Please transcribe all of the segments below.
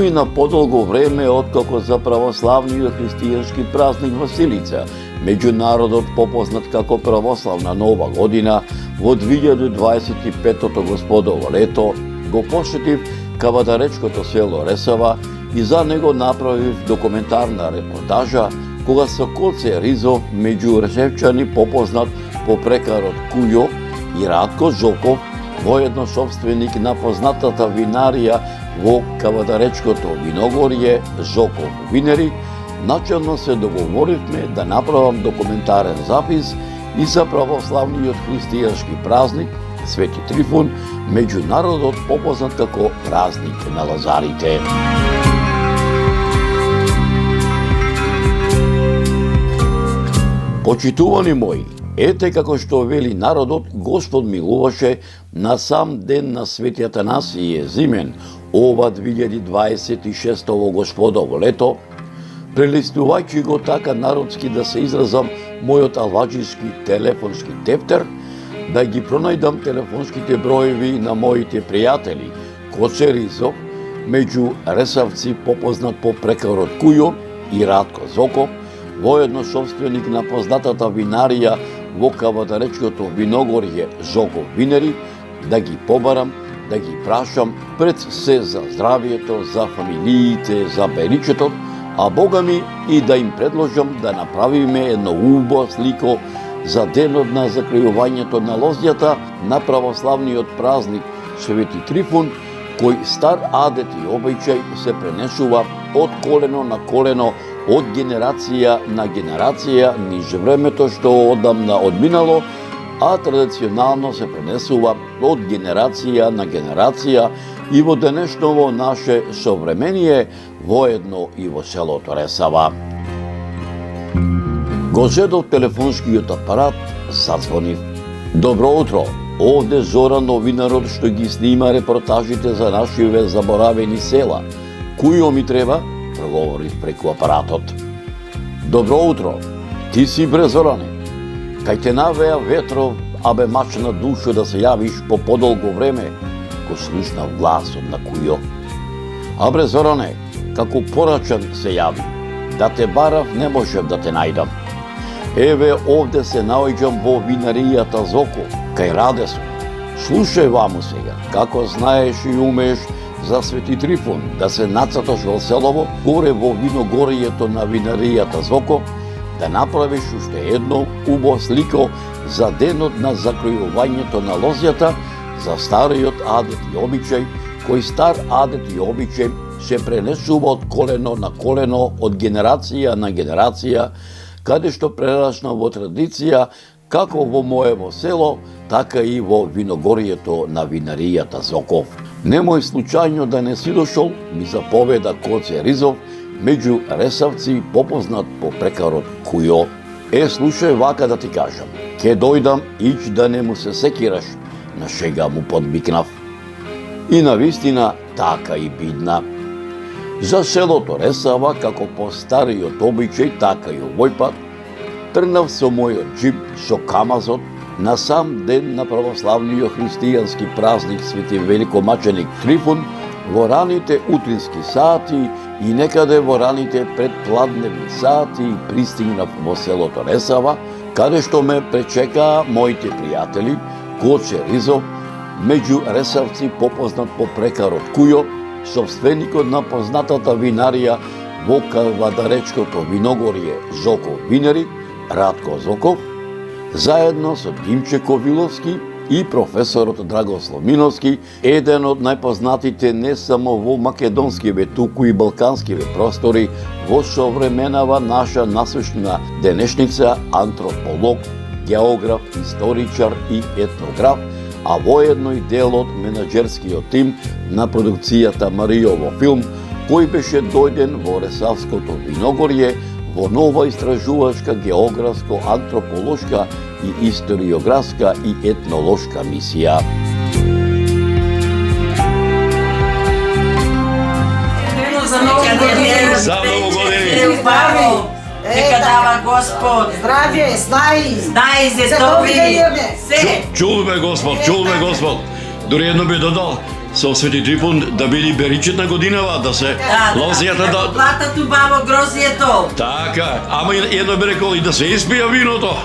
измина подолго време откако за православниот христијански празник Василица, меѓународот попознат како православна нова година, во 2025 господово лето го посетив кавадаречкото село Ресава и за него направив документарна репортажа кога со Коце Ризов меѓу ресевчани попознат по прекарот Кујо и Радко Зоков, воедно собственик на познатата винарија во кавадаречкото виногорје Зоков Винери, начелно се договоривме да направам документарен запис и за православниот христијански празник Свети Трифун, меѓународот попознат како празник на лозарите. Почитувани мои, ете како што вели народот, Господ милуваше на сам ден на Свети Атанасије Зимен, ова 2026 господово лето, прелистувајќи го така народски да се изразам мојот алваџиски телефонски тефтер, да ги пронајдам телефонските броеви на моите пријатели Коце Ризов, меѓу ресавци попознат по прекарот Кујо и Радко Зоков, воедно собственик на познатата винарија во кавадаречкото виногорје Зоков Винери, да ги побарам, да ги прашам пред се за здравието, за фамилиите, за беричето, а Бога ми и да им предложам да направиме едно убава слико за денот на закријувањето на лозјата на православниот празник Свети Трифун, кој стар адет и обичај се пренесува од колено на колено, од генерација на генерација низ времето што одамна одминало, а традиционално се пренесува од генерација на генерација и во денешново наше современие, воедно и во селото Ресава. Го зедов телефонскиот апарат, зазвонив. Добро утро, овде Зоран новинарот што ги снима репортажите за нашиве заборавени села. Кујо ми треба? Проговорив преку апаратот. Добро утро, ти си бре Зоране. Кај те навеа ветров, абе мачна душо да се јавиш по подолго време, го слушнав гласот на Кујо. Абре Зоране, како порачан се јави, да те барав не можев да те најдам. Еве овде се наоѓам во винаријата Зоков, кај Радесо. Слушај ваму сега, како знаеш и умееш за Свети Трифун, да се нацаташ во селово, горе во виногорието на винаријата Зоков, да направиш уште едно убаво слико за денот на закријувањето на лозјата, за стариот адет и обичај, кој стар адет и обичај се пренесува од колено на колено, од генерација на генерација, каде што прерасна во традиција, како во моево село, така и во виногорието на винаријата Зоков. Немој случајно да не си дошол, ми заповеда Коце Ризов, меѓу ресавци попознат по прекарот Кујо. Слушај вака да ти кажам, ке дојдам, ич да не му се секираш, на шега му подбикнав. И навистина така и бидна. За селото Ресава, како по стариот обичај, така и овој пат, трнав со мојот джип, со камазот, на сам ден на православниот христијански празник Свети Великомаченик Трифун, во раните утрински сати и некаде во раните предпладневни сати пристигнав во селото Ресава, каде што ме пречекаа моите пријатели Коце Ризов, меѓу ресавци попознат по прекарот Кујо, собственикот на познатата винарија во кавадаречкото виногорје Зоков Винери, Радко Зоков, заедно со Димче Ковиловски и професорот Драгослов Миновски, еден од најпознатите не само во македонскиве, туку и балканскиве простори, во современава наша насушна денешница, антрополог, географ, историчар и етнограф, а воедно и дел од менаџерскиот тим на продукцијата Маријово филм, кој беше дојден во Ресавското виногорје во нова истражувачка, географско, антрополошка и историографска и етнолошка мисија. За ново години! Нека дава Господ. Здравје, Знај за добри. Се. Чулме Господ. Дури едно би додал. со Свети Трифун да биде беричет на годинава, да се лозијата да... Платат убаво грозието. Така, ама едно би рекол и да се испија виното.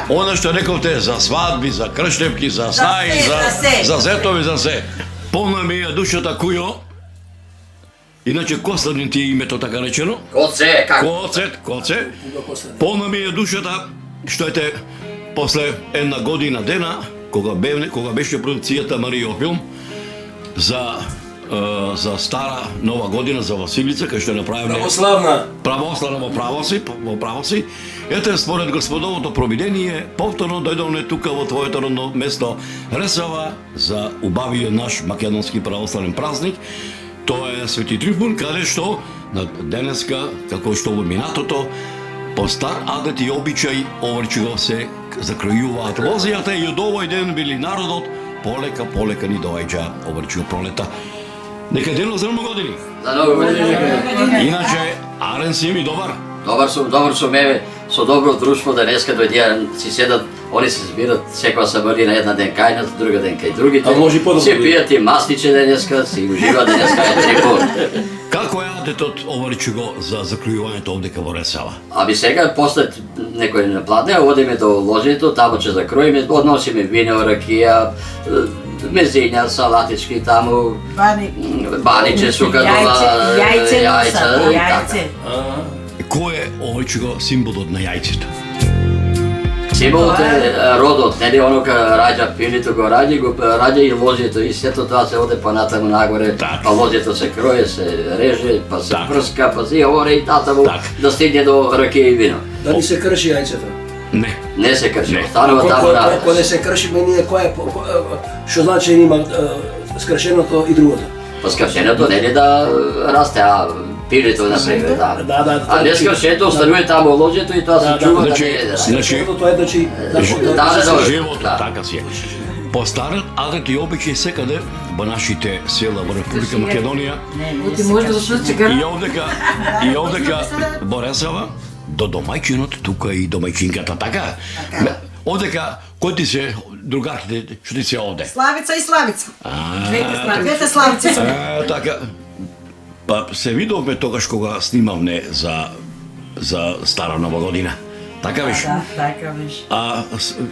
Она што рековте за свадби, за крштевки, за снаи, за зетови, за се. Полна ми е душата кујо. Иначе Костадин ти е името така речено. Коце, како? Коце. Полна ми е душата што ете после една година дена кога беше продукцијата Марио филм за стара нова година за Василица кај што направиме православна во право си. Ете според Господовото провидение повторно дојдовме тука во твоето родно место Ресава за убавиот наш македонски православен празник. Тоа е Свети Трифун, каде што на денеска, како што во минатото, по стар адет и обичај оврчиго се закројуваат лозијата и од овој ден били народот полека ни доаѓа оврчиго пролета. Нека денот за нови години. За нови години. Иначе Арен си ми добар. Добар сум, еве, со добро друштво денеска дојдеа, си седат, они се збират секоја сабарина една ден кај нас, друга ден кај другите. Се пијат и масниче денеска, си уживаат денеска е Трифун. Како е адетот оврчиго за закројувањето овдека во Ресава? Аби сега после некој напладне, одиме до ложето, таму ќе закроиме, односиме вино, ракија, мезиња, салатички таму, баниче, суканова, Јајце. Кој е оврчиго символот на јајцето? Символот е родот, нели оно кога раѓа пилито, го раѓа и лозието и сето тоа се оде понатаму нагоре, па лозието се кроje, се реже, па се прска, па се оре и татаму да стигне до ракија и вино. Да ни се крши јајцето? Не. Не се крши, останува таму на... Кога не се крши, ние што значи има скршеното и другото? Па скршеното не е да расте, а пилито например, да. А не скршеното останува таму лозието и тоа се чува да не е. Тоа е значи... Живото, така си е. По стариот адет и обичај секаде во нашите села во Република Македонија и овдека во Ресава до домајчинот, тука и домајчинката, така? Овдека, кој ти се другарките, што ти се овде? Славица и Славица. Двете Славици се. Така. Па се видовме тогаш кога снимавме за Стара Нова година. Така беше? Да, така беше. А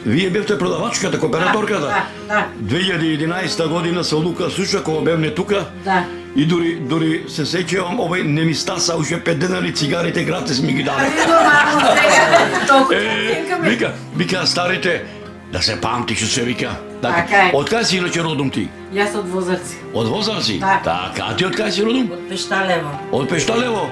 вие бевте продавачката, кооператорката? Да. 2011 година со Лука Суша, кога бевме тука. Да. И дури се сеќавам, овој не ми стаса уште 5 денари цигарите гратис ми ги даде. Вика старите, да се памти што се вика. Така е. Од кај си иначе родом ти? Јас од Возарци. Од Возарци? Да. Така, а ти од кај си родом? Од Пешталево. Од Пешталево?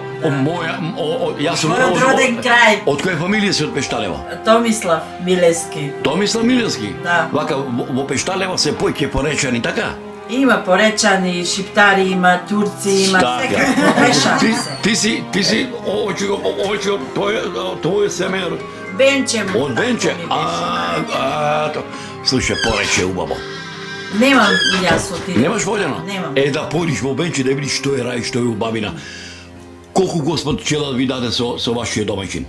Јас сум Мојот роден крај. Од која фамилија си од Пешталево? Томислав Милевски. Томислав Милевски? Да. Вака, во Пешталево се појќе поречани, така? Има поречани, шиптари има, турци има, секако. Ти си, тој семејар. Бенче му. Од Бенче? Слушај, порече убаво. Немам јас отидам. Немаш воljeno? Немам. Да појдиш во Бенче да видиш што е рај, што е убавина. Колку Господ чела ви даде со вашиот домаќин?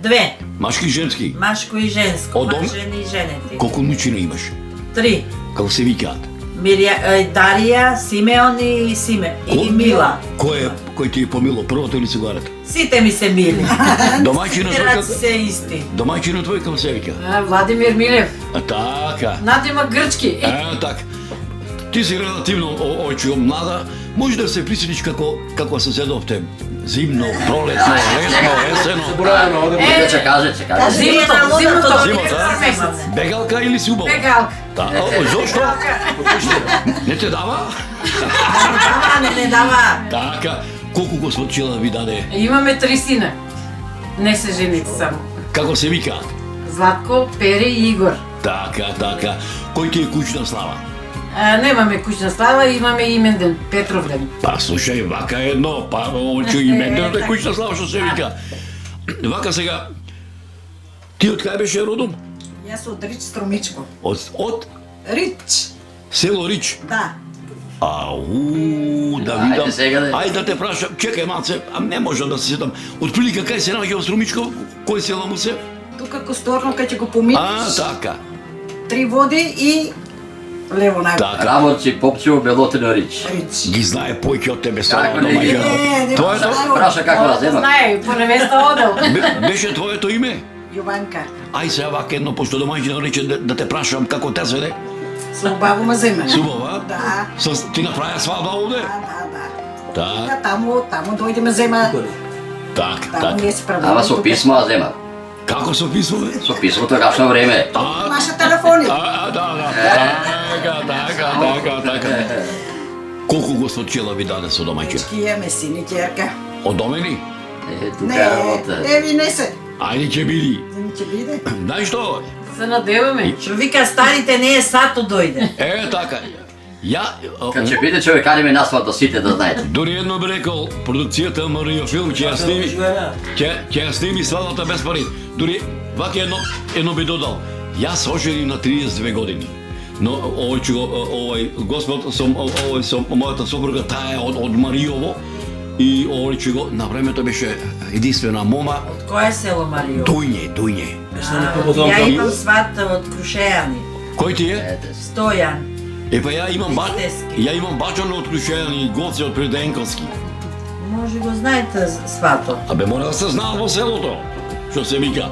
2. Машки и женски? Машко и женско. Од дом? Мажени и женети. Колку внучина имаш? 3. Како се викаат? Дарија, Симеон и Мила. Кој ти е помило, првото или цигарата? Сите ми се мили. Домаќинот твој Раци се исти. Домаќинот твој како се вика? Владимир Милев. Така. Надима Грчки. Така. Ти си релативно ојчио млада, може да се присетиш како се седовте зимно, пролетно, летно, есено. Се каже. Зимото. Бегалка или си убава? Бегалка. Зошто? Не те дава? Не дава. Така. Колку Господ чела ви даде? Имаме 3 сина. Не се жените само. Како се викаат? Златко, Пери и Игор. Така. Кој ти е куќна слава? Немаме куќна слава, имаме именден, Петровден. Па слушај, вака едно, па очу именден е куќна слава што се вика. Вака сега, ти од кај беше родом? Јас од Рич Струмичко. Од? Рич. Село Рич? Да. Да видам. Ајде да те прашам, чекај малце, не можам да се сетам. Отприлика кај се наоѓа во Струмичко? Кој села му се? Тука Косторно, кај ќе го поминиш. Така. 3 води и Лево најголем. Така. Работци, Попчево, Белотино, Рич. Рич. Ги знае појќе од тебе со Како не ги домаќино. не Твоето Праша како да зема. Знае, по невеста одел. беше твоето име? Јованка. Ај се вака едно, пошто домаќино рече да те прашам како те се де. Со убаво ма земе. Субава? Да. Ти направи свадба овде? Да. Так, Таму дојде ме зема. так, Таму так. не се правда. Ама со писмо зема. Како се описува? Со писмо тогашно време. Маше телефони. Да. Така. Колку Господ Чела ви даде со домаќино? Дечки е, сини, ќерка. Од домени? Тука е работа. Ви не се. Ајде ќе биди. Ќе биде. Знаеш што? Се надеваме. Што вика старите не е сато дојде. Така. Ја Кога ќе биде човек, аниме насват до сите да знаете. дури едно би рекол, продукцијата Марио филм ќе ја сними. Ќе ја сними свадбата без пари. Дури вака едно би додал. Јас се ожени на 32 години. Но овој Господ со мојата сопруга, таа е од Мариово и овој го на времето беше единствена мома. Од кое село Марио? Дујње. Ја имам сват од Крушејани. Кој ти е? Стојан. Па ја имам баџан од Крушејани и Гоце од Приденковски. Може го знаете свато. Абе мора да се знае во селото, што се вика.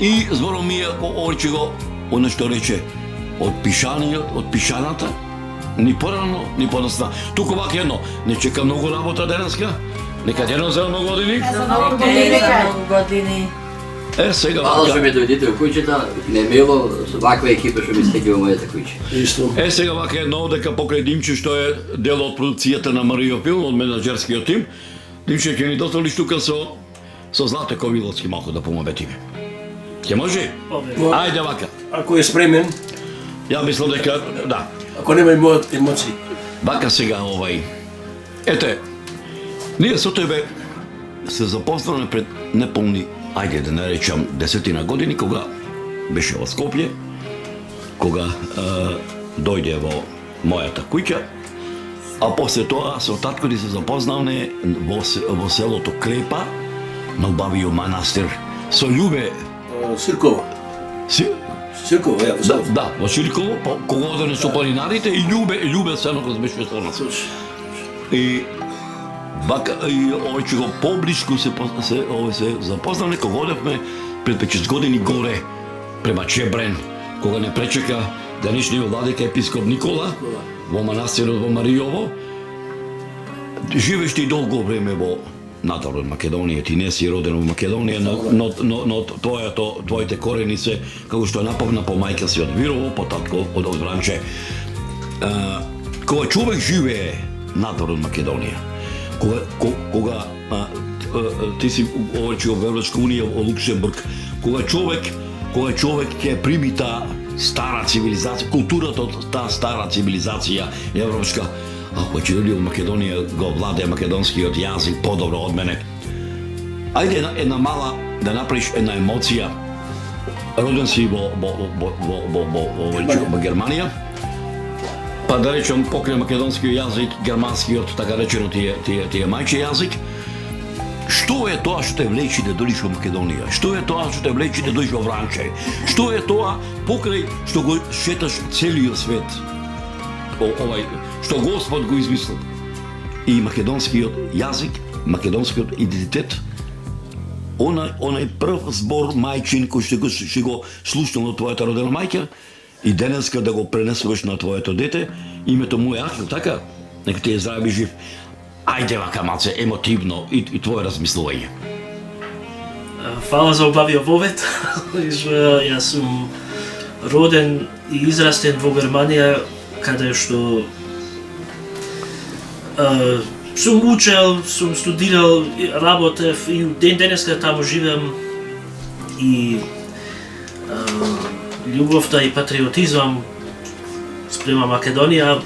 И збором ми е овој го, оно што рече, од пишаната, ни порано, ни подоцна. Туку вака едно, не чека многу работа денеска, нека едно за многу години. За многу години. Сега Мало што вака, ми дојдите у куќата, не мило, со ваква екипа што ми стеги во мојата куќа. Исто. сега вака едно дека покрај Димче што е дел од продукцијата на Марио филм, од менаџерскиот тим, Димче ќе ни дозволиш тука со Злате Ковиловски малку да помабетиме. Ќе може? Ајде вака. Ако е спремен, Ја мислам дека да. ако нема емоции. Вака сега Ете, ние со тебе се запознавме пред неполни, ајде да не речам 10 години, кога беше во Скопје, кога дојде во мојата куќа, а после тоа со татко ни се запознавме во селото Крепа, на убавиот манастир, со Љубе. Сиркова. Сиркова, ја, во селото. Да, во Сирково, кога одене со планинарите и Љубе Сенокос беше со нас. И вака и овој го поблиску се запознавме кога одевме пред 5 години горе према Чебрен, кога не пречека денешниот владика епископ Никола во манастирот во Мариово. Живееш ти долго време во надвор од Македонија, ти не си роден во Македонија, но твоите корени се како што напомна по мајка си од Вирово, по татко од Вранче. Кога човек живее надвор од Македонија, кога ти си овој во Европска унија, во Луксембург, кога човек ќе прими таа стара цивилизација, културата од таа стара цивилизација европска, ако ќе дојде од Македонија го владее македонскиот јазик подобро од мене. Ајде една мала да направиш една емоција. Роден си во Германија. Па да речем покрај македонскиот јазик, германскиот, така речено тие мајчи јазик. Што е тоа што те влечи да дојдеш во Македонија? Што е тоа што те влечи да дојдеш во Вранче? Што е тоа покрај што го шеташ целиот свет? Што Господ го измислил. И македонскиот јазик, македонскиот идентитет, онај прв збор мајчин кој што го слушнал од твојата родена мајка и денеска да го пренесуваш на твоето дете, името му е Ахил, така? Нека ти е здрави жив. Ајде вака малце емотивно и твое размислување. Фала за убавиот повед. Јас сум роден и израстен во Германија, каде што сум учел, сум студирал, работев и ден денеска таму живеам и љубовта и патриотизам спрема Македонија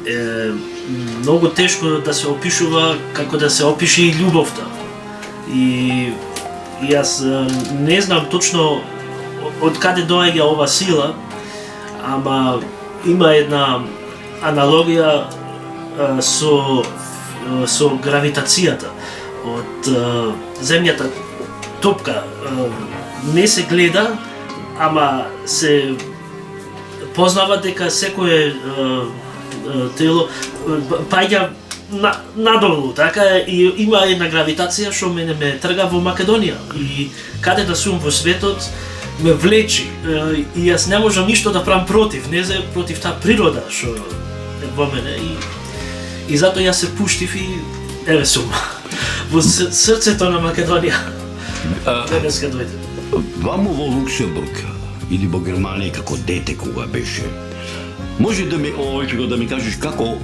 е многу тешко да се опишува како да се опише и љубовта. И јас не знам точно од каде доаѓа ова сила, ама има една аналогија со гравитацијата. Од земјата топка не се гледа, ама се познават дека секое тело паѓа надолу, така, и има една гравитација што мене ме трга во Македонија и каде да сум во светот ме влечи и јас не можам ништо да правам против, не за против таа природа што е во мене и затоа јас се пуштив и еве сум во срцето на Македонија. Денеска дојде. Ваму во Луксембург или во Германија како дете кога беше, може да ми кажеш како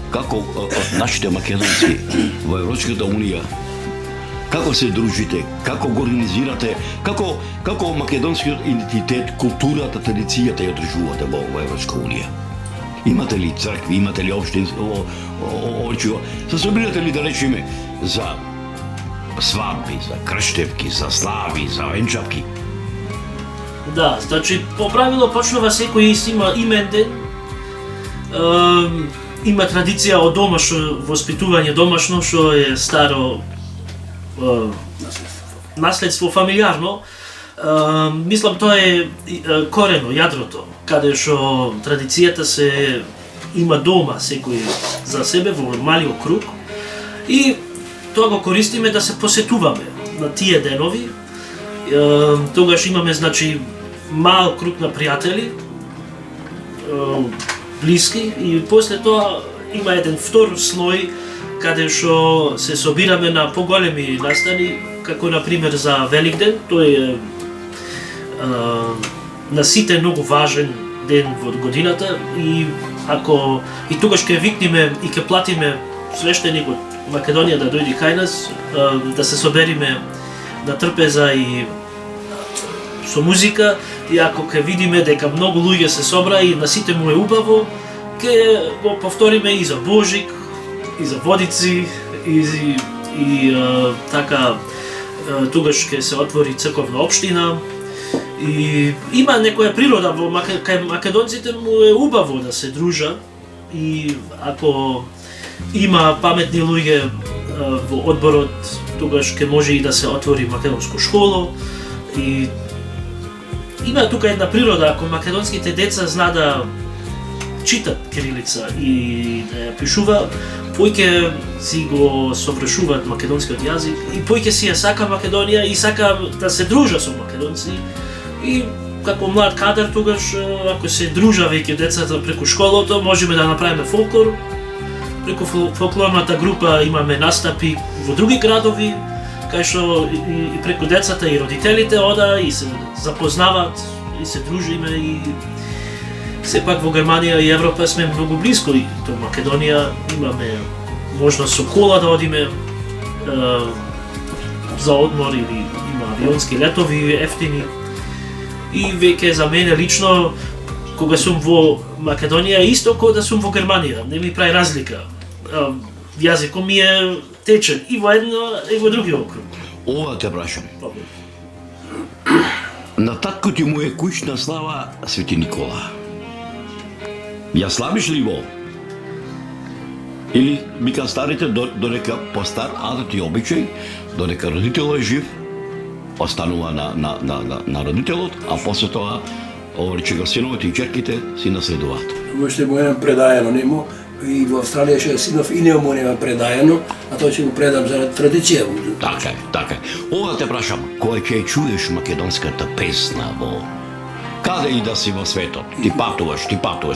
нашите македонци во Европската унија, како се дружите, како го организирате, како македонскиот идентитет, културата, традицијата ја одржувате во Европска унија? Имате ли цркви, имате ли општини, се собирате ли да речеме за свадби, за крштевки, за слави, за венчавки? Да, значи по правило почнува секој има имен ден. Има традиција од домашно воспитување, домашно што е старо наследство фамилиарно. Мислам тоа е корено, јадрото, каде што традицијата се има дома секој за себе во малиот круг и тоа го користиме да се посетуваме на тие денови. Тогаш имаме, значи, мал круг на пријатели, блиски, и после тоа има еден втор слој каде што се собираме на поголеми настани, како например за Великден. Тој е на сите многу важен ден во годината и ако и тогаш ќе викнеме и ќе платиме свештеник од Македонија да дојде кај нас, да се собериме на трпеза и со музика, и ако ќе видиме дека многу луѓе се собра и на сите му е убаво, ќе го повториме и за Божик, и за водици, и така тогаш ќе се отвори црковна општина. И има некоја природа во кај македонците му е убаво да се дружат и ако има паметни луѓе во одборот, тогаш ќе може и да се отвори македонско школо и има тука една природа, ако македонските деца знаат да читат кирилица и да ја пишува, појќе си го совршуваат македонскиот јазик и појќе си ја сака Македонија и сака да се дружа со македонци. И како млад кадар тогаш, ако се дружа веќе децата преку школото, можеме да направиме фолклор. Преку фолклорната група имаме настапи во други градови, кај што и преку децата и родителите ода и се запознаваат и се дружиме и сепак во Германија и Европа сме многу близко и до Македонија имаме можност со кола да одиме за одмор или има авионски летови ефтини. И веќе за мене лично, кога сум во Македонија, исто како да сум во Германија, не ми прави разлика. Јазикот ми е течен и во едно и во други округ. Ова те прашам. На татко ти му е куќна слава Свети Никола. Ја славиш ли го? Или вика старите додека постар адат и обичај, додека родителот е жив, останува на родителот, а после тоа рече го синовите и черките си наследуваат. Уште му е предаено нему и во Австралија ше синов и нему е предаено, а тоа ќе го предам за традиција. Така е. Ова те прашам, кога ќе чуеш македонската песна во каде и да си во светот, ти патуваш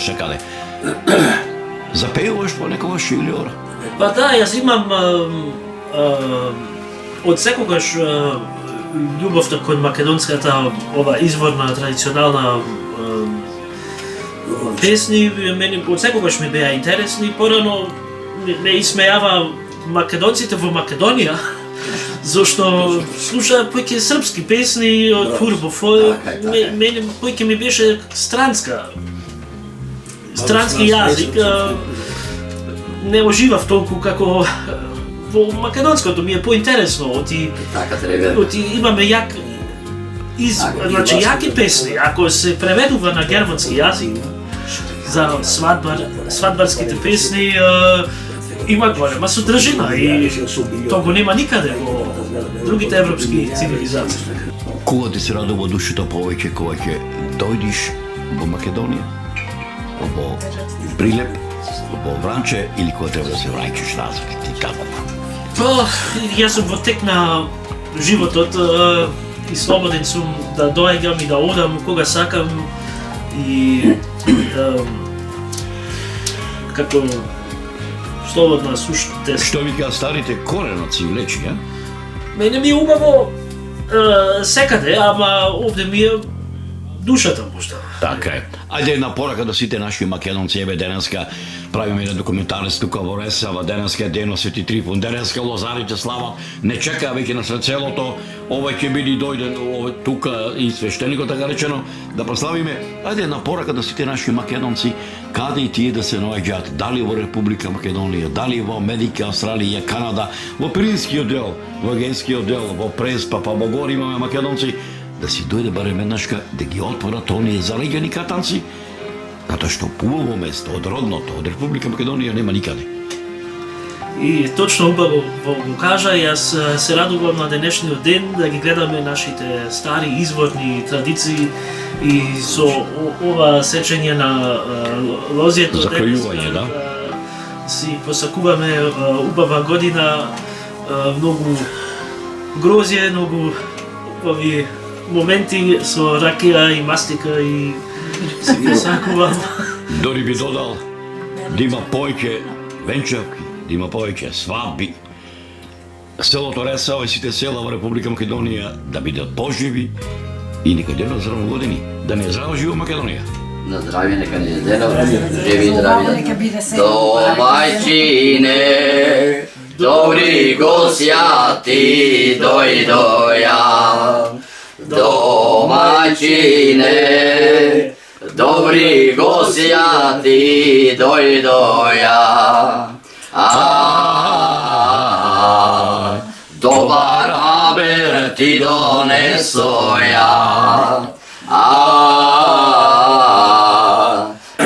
секаде. Запеуваш понекогаш или ора? Па да, јас имам од секогаш љубовта кон македонската ова изворна традиционална песни, мене од секогаш ми беа интересни. Порано ме исмејава македонците во Македонија, зашто слуша појќе српски песни од турбо фолк, мене појќе ми беше странски јазик, не оживав толку како во македонското, ми е поинтересно, имаме јаки песни, ако се преведува на германски јазик за свадбарските песни, има голема содржина и тоа го нема никаде во другите европски цивилизации. Кога ти се радува душата повеќе кога ќе дојдиш во Македонија? во Прилеп, во Вранче или кога треба да се враќаш назад? Ти како? Па, јас сум во тек на животот и слободен сум да доаѓам и да одам кога сакам и како слободна сушност. Што вика старите кореноци влечи, а? Мене ми е убаво секаде, ама овде ми е душата можда. Така е. Ајде една порака до сите наши македонци, еве денеска правиме еден документарец тука во Ресава, денеска е ден Свети Трифун, денеска лозарите слават, не чекаа веќе на селото, овој ќе биде дојден тука и свештеникот така речено, да прославиме. Ајде една порака до сите наши македонци, каде и тие да се наоѓаат, дали во Република Македонија, дали во Америка, Австралија, Канада, во Пиринскиот дел, во Егејскиот дел, во Преспа, па во гори имаме македонци, да си дојде барем еднашка да ги отворат оние залегани катанци, затоа што убаво место од родното, од Република Македонија нема никаде. И точно убаво го кажа, јас се радувам на денешниот ден да ги гледаме нашите стари изворни традиции и со ова сечење на лозјето Закројување, да. Си посакуваме убава година, многу грозје, многу убави моменти со ракија и мастика и си посакувам. Дори би додал да има повеќе венчавки, да има повеќе свадби. Селото Ресава и сите села во Република Македонија да бидат поживи и нека денот здраво години, да не здраво живо Македонија. На здравје, нека ни е денот, живи и Нека здрави. биде се. Домаќине, добри гостјати дојдоја. Домаќине, добри гостјати дојдоја. Добар абер ти донесоја.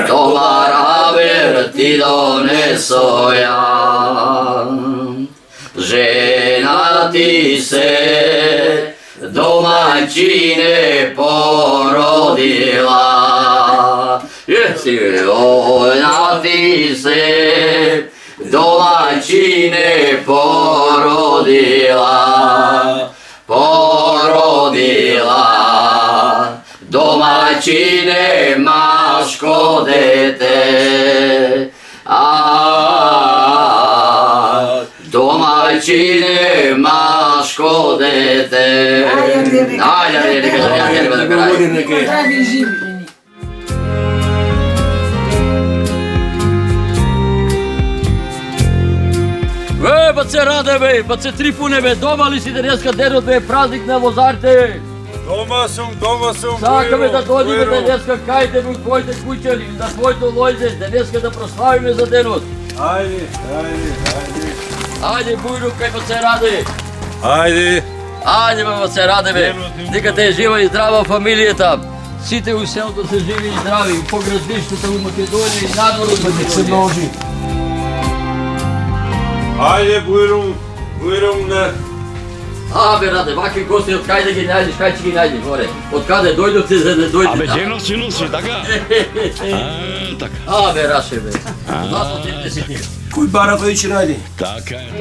Добар абер ти донесоја. Жена ти се домаќине породила. Жена ти се домаќине породила. Породила. Домаќине машко дете. Домаќине машко дете. Ајде, нека да крај. Здрави и живи. Баце Раде, бе, баце Трифуне, бе, дома ли си денеска денот, бе, празник на лозарите? Дома сум. Сакаме да дојдеме денеска кајде во твоите куќани, на твоето лојзе, денеска да прославиме за денот. Ајде. Ајде, Бујро, кај баце Раде. Ајде. Ајде, бе, баце Раде, бе, нека те е жива и здрава фамилијата. Сите у селото се живи и здрави, по градиштата у Македонија и надвор од Македонија. Ајде, Бујрум, не. Бе, Раде, вакви гости, од кај да ги најдеш, кај ќе ги најдеш, горе? Од каде дојдовте за да дојдете? Абе, денот си носи, така? Така. Бе, Раше, бе. Заслатите си ти. Кој бара тој ќе најди? Така е.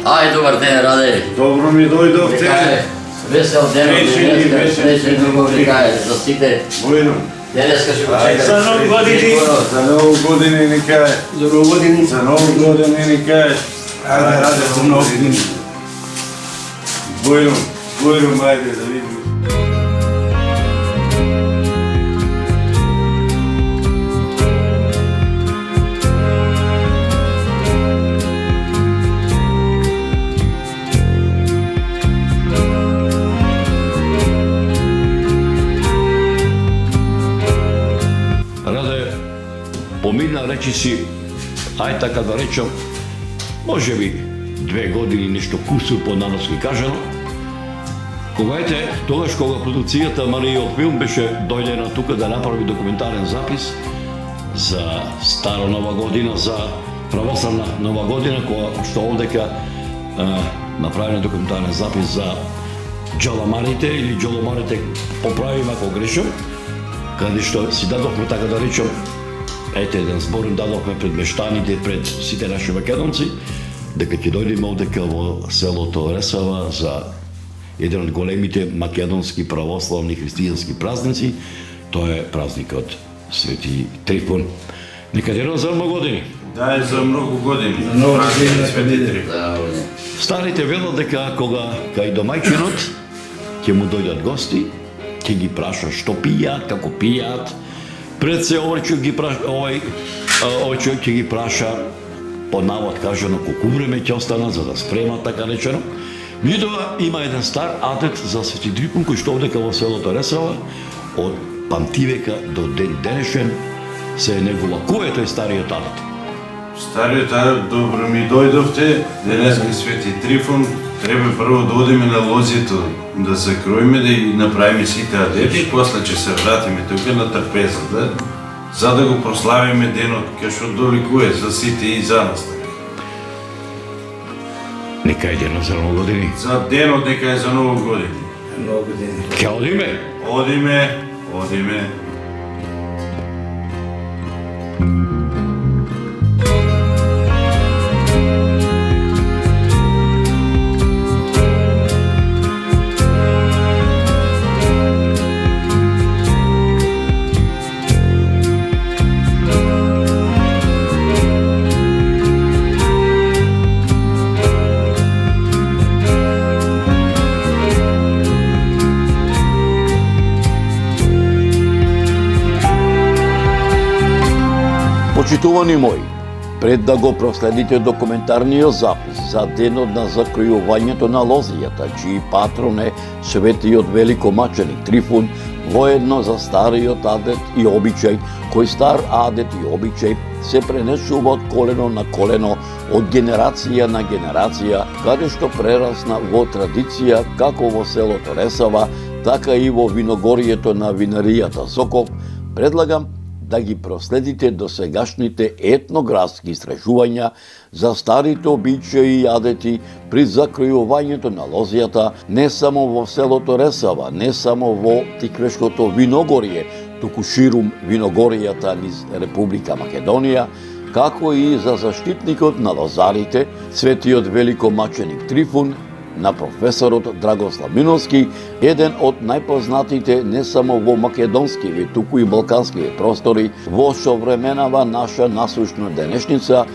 Ајде, добар ден, Раде. Добро ми дојдовте. Весел ден, среќен убави кај за сите. Бујрум. Денеска ќе го чекаме. За нови години. За нови години ни кај. За новогодини. За нови години ни кај. Ајде, Раде, за нови години. Бујрум, ајде да видим. Помина, речи си, ај така да речам, може би 2 години нешто кусур по народски кажано. Тогаш кога продукцијата Маријот филм беше дојдена тука да направи документарен запис за Стара Нова година, за православна Нова година, што овдека направен документарен запис за джаламарите или джоломарите, поправим ако грешам, каде што си дадохме, така да речем, еден збор дадохме пред мештаните, пред сите наши македонци, дека ќе дојдеме овдека во селото Ресава за еден од големите македонски православни христијански празници. Тоа е празникот Свети Трифун. Некаде за многу години. Да, е за многу години. Празник Свети Трифун. Старите велат дека кога кај домајчинот ќе му дојдат гости, ќе ги праша што пијат, како пијат. Пред се овој човек ќе ги праша, по навод кажано, колку време ќе останат за да спремат, така речено. Меѓутоа има еден стар адет за Свети Трифун кој што овдека во селото Ресава од памтивека до ден денешен се негува. Кој е тој стариот адет? Стариот адет, добро ми дојдовте, денеска Свети Трифун, треба прво да одиме на лозјето, да закроиме, да и направиме сите адети, и после ќе се вратиме тука на трпезата, за да го прославиме денот, кај што доликува за сите и за нас. Нека е денот за Нова години. За денот нека е за Нова години. Ке одиме? Одиме. Почитувани мои, пред да го проследите документарниот запис за денот на закријувањето на лозијата, чиј патрон е светиот великомаченик Трифун, воедно за стариот адет и обичај, кој стар адет и обичај се пренесува од колено на колено, од генерација на генерација, каде што прерасна во традиција како во селото Ресава, така и во виногорието на винаријата Соков, предлагам да ги проследите досегашните етнографски истражувања за старите обичаи и адети при закријувањето на лозијата не само во селото Ресава, не само во Тиквешкото виногорие, туку ширум виногоријата низ Република Македонија, како и за заштитникот на лозарите, светиот великомаченик Трифун, на професорот Драгослав Миновски, еден од најпознатите не само во македонскиве, туку и балканскиве простори, во современава наша насушна денешница,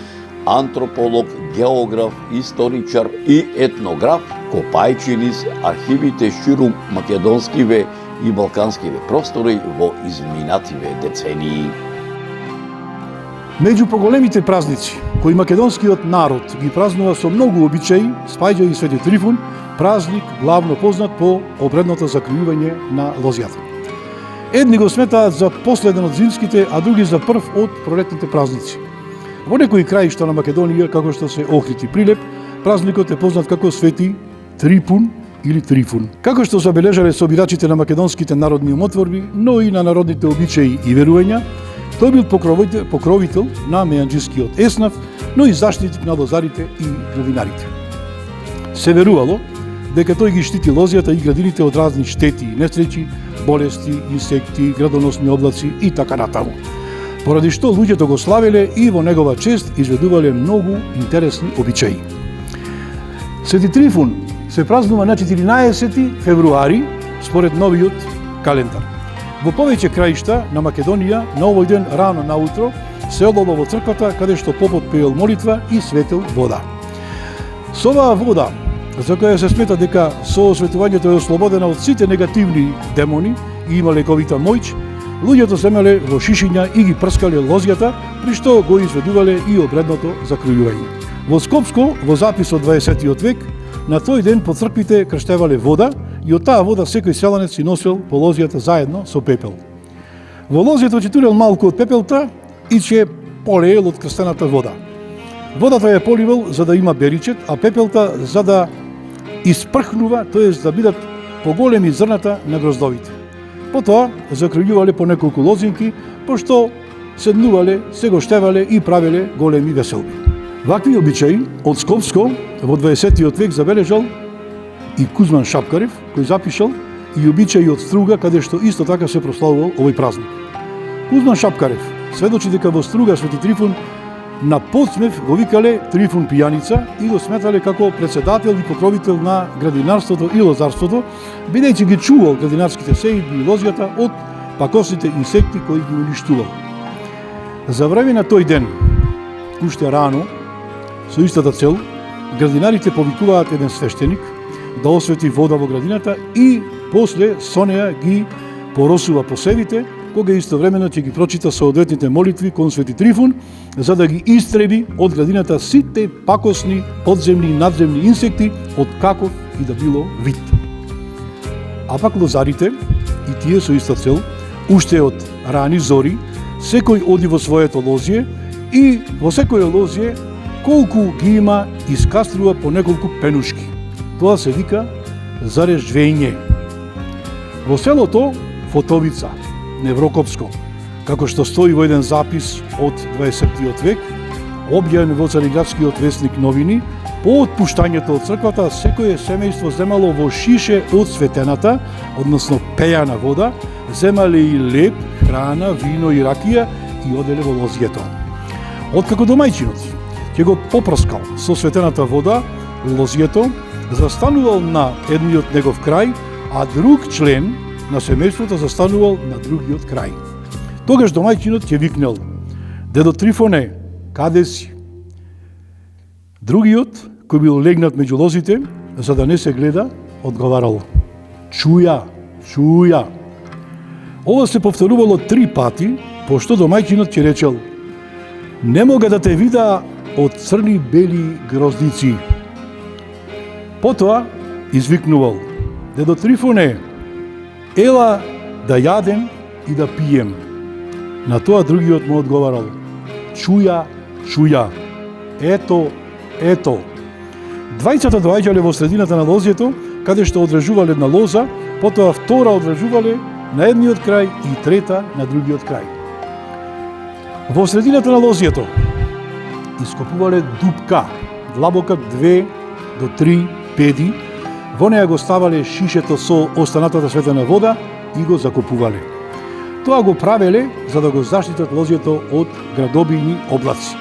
антрополог, географ, историчар и етнограф, копајчи низ архивите ширум македонскиве и балканскиве простори во изминативе децении. Меѓу поголемите празници кои македонскиот народ ги празнува со многу обичаи, спаѓа и Свети Трифун, празник главно познат по обредното закријување на лозијата. Едни го сметаат за последен од зимските, а други за прв од пролетните празници. Во некои краишта на Македонија, како што се Охрид и Прилеп, празникот е познат како Свети Трипун или Трифун. Како што забележале собирачите на македонските народни умотворби, но и на народните обичаи и верувања, тој бил покровител на меанџискиот еснав, но и заштитник на лозарите и градинарите. Се верувало дека тој ги штити лозијата и градините од разни штети и несреќи, болести, инсекти, градоносни облаци и така натаму. Поради што луѓето го славеле и во негова чест изведувале многу интересни обичаи. Свети Трифун се празнува на 14 февруари според новиот календар. Во повеќе краишта на Македонија на овој ден рано наутро се одало во црквата каде што попот пеел молитва и светел вода. Со оваа вода, за која се смета дека со осветувањето е ослободена од сите негативни демони и има лековита моќ, луѓето земеле во шишиња и ги прскале лозијата, при што го изведувале и обредното закријување. Во Скопско, во запис од 20 век, на тој ден по црквите крштевале вода и од таа вода секој селанец си носел по лозијата заедно со пепел. Во лозијата ќе турел малку од пепелта и ќе полеел од крстената вода. Водата ја поливал за да има беричет, а пепелта за да испрхнува, тоест да бидат поголеми зрната на гроздовите. Потоа закрилјувале по неколку лозинки, пошто седнувале, се гоштевале и правеле големи веселби. Вакви обичаи од Скопско во 20. век забележал и Кузман Шапкарев, кој запишал и обичаи од Струга, каде што исто така се прославувал овој празник. Кузман Шапкарев сведочи дека во Струга Свети Трифун на подсмев го викале Трифун пијаница и го сметале како председател и покровител на градинарството и лозарството, бидејќи ги чувал градинарските сеидби и лозјата од пакосните инсекти кои ги уништувал. За време на тој ден, уште рано, со истата цел, градинарите повикуваат еден свештеник да освети вода во градината и после со неја ги поросува посевите, кога истовремено ќе ги прочита соодветните молитви кон Свети Трифун, за да ги истреби од градината сите пакосни, подземни и надземни инсекти од каков и да било вид. А пак лозарите, и тие со иста цел, уште од рани зори, секој оди во своето лозје и во секој лозје колку ги има искаструва по неколку пенушки. Тоа се вика зарежвење. Во селото Фотовица, Неврокопско, како што стои во еден запис од 20. век, објавен во Цариградскиот весник Новини, по отпуштањето од црквата, секое семејство земало во шише од светената, односно пејана вода, земале и леп, храна, вино и ракија и оделе во лозјето. Откако домајчинот ќе го попрскал со светената вода лозјето, застанувал на едниот негов крај, а друг член на семејството застанувал на другиот крај. Тогаш домајчинот ќе викнел: "Дедо Трифоне, каде си?" Другиот, кој бил легнат меѓу лозите, за да не се гледа, одговарал: "Чуја, чуја." Ова се повторувало 3 пати, пошто домајчинот ќе речел: "Не мога да те вида од црни бели гроздици." Потоа извикнувал: "Дедо Трифоне, ела да јадем и да пием." На тоа другиот му одговарал: "Чуја, чуја, ето, ето." Двајцата доаѓале во средината на лозјето, каде што одржувале една лоза, потоа втора одржувале на едниот крај и трета на другиот крај. Во средината на лозјето ископувале дупка, длабока 2 до 3 педи, во неја го ставале шишето со останатата светена вода и го закопувале. Тоа го правеле за да го заштитат лозјето од градобијни облаци.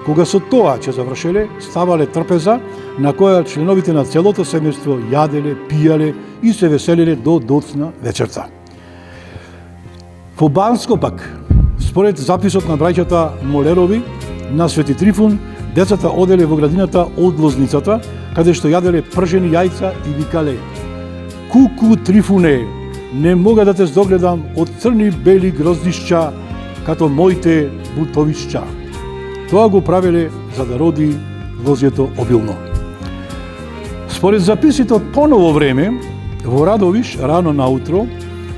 Кога со тоа ќе завршеле, ставале трпеза на која членовите на целото семејство јаделе, пијале и се веселеле до доцна вечерта. Во Банско пак, според записот на браќата Молерови на Свети Трифун, децата оделе во градината од лозницата, каде што јаделе пржени јајца и викале: "Куку Трифуне, не мога да те здогледам од црни бели гроздишча, като моите бутовишча." Тоа го правеле за да роди лозјето обилно. Според записите од поново време, во Радовиш, рано наутро,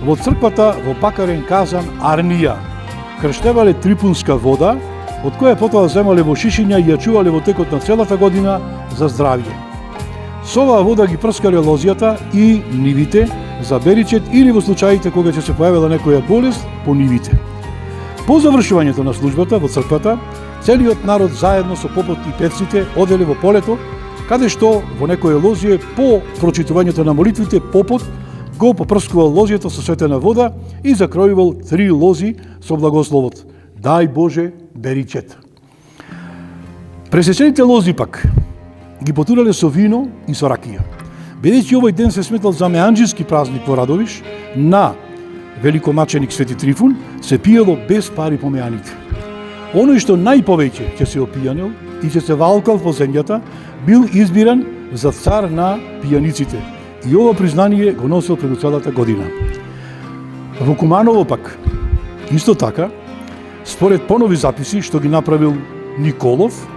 во црквата во пакарен казан Арнија, крштевале трифунска вода, од која потоа земале во шишиња и ја чувале во текот на целата година за здравје. Со оваа вода ги прскале лозјата и нивите за беричет или во случаите кога ќе се појавила некоја болест по нивите. По завршувањето на службата во црквата, целиот народ заедно со попот и певците оделе во полето, каде што во некое лозје по прочитувањето на молитвите попот го попрскувал лозјето со светена вода и закројувал 3 лози со благословот: "Дај Боже беричет." Пресечените лози пак ги потурале со вино и со ракија. Бидејќи овој ден се сметал за меанџиски празник во Радовиш, на великомаченик Свети Трифун се пиело без пари по меаните. Оној што најповеќе ќе се опијанил и ќе се валкал во земјата, бил избиран за цар на пијаниците. И ова признание го носил пред целата година. Во Куманово пак, исто така, според понови записи што ги направил Николов,